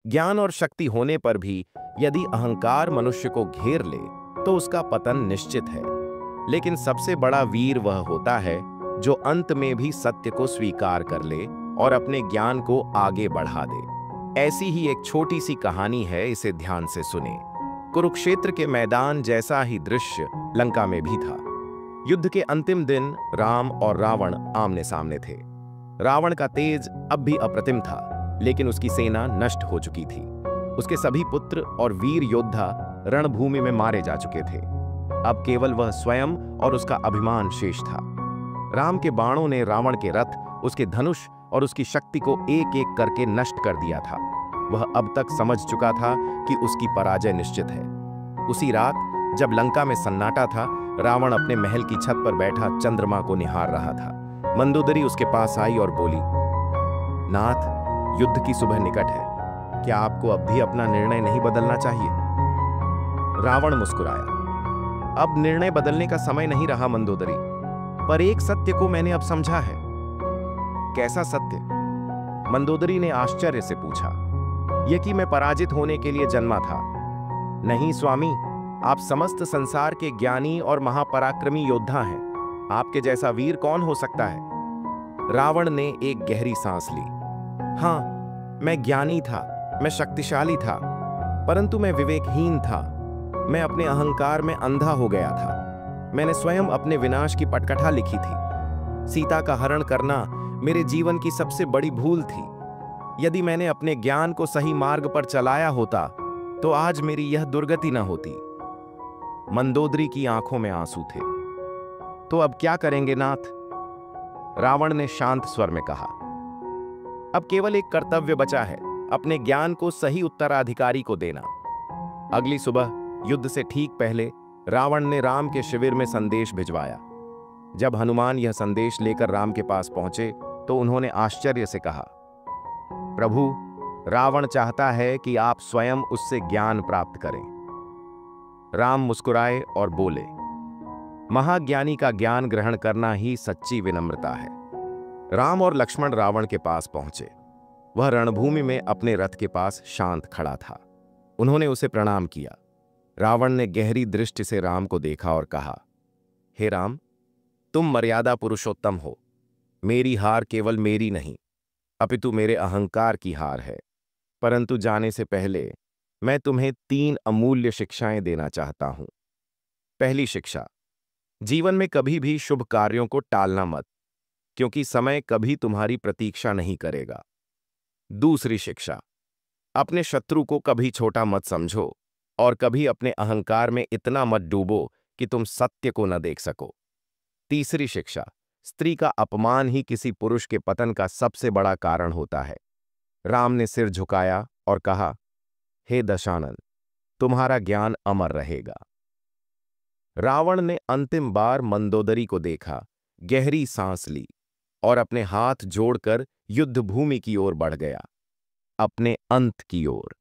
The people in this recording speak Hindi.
ज्ञान और शक्ति होने पर भी यदि अहंकार मनुष्य को घेर ले तो उसका पतन निश्चित है। लेकिन सबसे बड़ा वीर वह होता है जो अंत में भी सत्य को स्वीकार कर ले और अपने ज्ञान को आगे बढ़ा दे। ऐसी ही एक छोटी सी कहानी है, इसे ध्यान से सुने। कुरुक्षेत्र के मैदान जैसा ही दृश्य लंका में भी था। युद्ध के अंतिम दिन राम और रावण आमने सामने थे। रावण का तेज अब भी अप्रतिम था, लेकिन उसकी सेना नष्ट हो चुकी थी। उसके सभी पुत्र और वीर योद्धा रणभूमि में मारे जा चुके थे। अब केवल वह स्वयं और उसका अभिमान शेष था। राम के बाणों ने रावण के रथ, उसके धनुष और उसकी शक्ति को एक एक करके नष्ट कर दिया था। वह अब तक समझ चुका था कि उसकी पराजय निश्चित है। उसी रात जब लंका में सन्नाटा था, रावण अपने महल की छत पर बैठा चंद्रमा को निहार रहा था। मंदोदरी उसके पास आई और बोली, नाथ, युद्ध की सुबह निकट है, क्या आपको अब भी अपना निर्णय नहीं बदलना चाहिए? रावण मुस्कुराया, अब निर्णय बदलने का समय नहीं रहा मंदोदरी, पर एक सत्य को मैंने अब समझा है। कैसा सत्य? मंदोदरी ने आश्चर्य से पूछा। यह कि मैं पराजित होने के लिए जन्मा था। नहीं स्वामी, आप समस्त संसार के ज्ञानी और महापराक्रमी योद्धा हैं। आपके जैसा वीर कौन हो सकता है? रावण ने एक गहरी सांस ली। हां, मैं ज्ञानी था, मैं शक्तिशाली था, परंतु मैं विवेकहीन था। मैं अपने अहंकार में अंधा हो गया था। मैंने स्वयं अपने विनाश की पटकथा लिखी थी। सीता का हरण करना मेरे जीवन की सबसे बड़ी भूल थी। यदि मैंने अपने ज्ञान को सही मार्ग पर चलाया होता तो आज मेरी यह दुर्गति न होती। मंदोदरी की आंखों में आंसू थे। तो अब क्या करेंगे नाथ? रावण ने शांत स्वर में कहा, अब केवल एक कर्तव्य बचा है, अपने ज्ञान को सही उत्तराधिकारी को देना। अगली सुबह युद्ध से ठीक पहले रावण ने राम के शिविर में संदेश भिजवाया। जब हनुमान यह संदेश लेकर राम के पास पहुंचे तो उन्होंने आश्चर्य से कहा, प्रभु, रावण चाहता है कि आप स्वयं उससे ज्ञान प्राप्त करें। राम मुस्कुराए और बोले, महाज्ञानी का ज्ञान ग्रहण करना ही सच्ची विनम्रता है। राम और लक्ष्मण रावण के पास पहुंचे। वह रणभूमि में अपने रथ के पास शांत खड़ा था। उन्होंने उसे प्रणाम किया। रावण ने गहरी दृष्टि से राम को देखा और कहा, हे राम, तुम मर्यादा पुरुषोत्तम हो। मेरी हार केवल मेरी नहीं, अपितु मेरे अहंकार की हार है। परंतु जाने से पहले मैं तुम्हें 3 अमूल्य शिक्षाएं देना चाहता हूं। पहली शिक्षा, जीवन में कभी भी शुभ कार्यों को टालना मत, क्योंकि समय कभी तुम्हारी प्रतीक्षा नहीं करेगा। दूसरी शिक्षा, अपने शत्रु को कभी छोटा मत समझो और कभी अपने अहंकार में इतना मत डूबो कि तुम सत्य को न देख सको। तीसरी शिक्षा, स्त्री का अपमान ही किसी पुरुष के पतन का सबसे बड़ा कारण होता है। राम ने सिर झुकाया और कहा, हे दशानन, तुम्हारा ज्ञान अमर रहेगा। रावण ने अंतिम बार मंदोदरी को देखा, गहरी सांस ली और अपने हाथ जोड़कर युद्ध भूमि की ओर बढ़ गया, अपने अंत की ओर।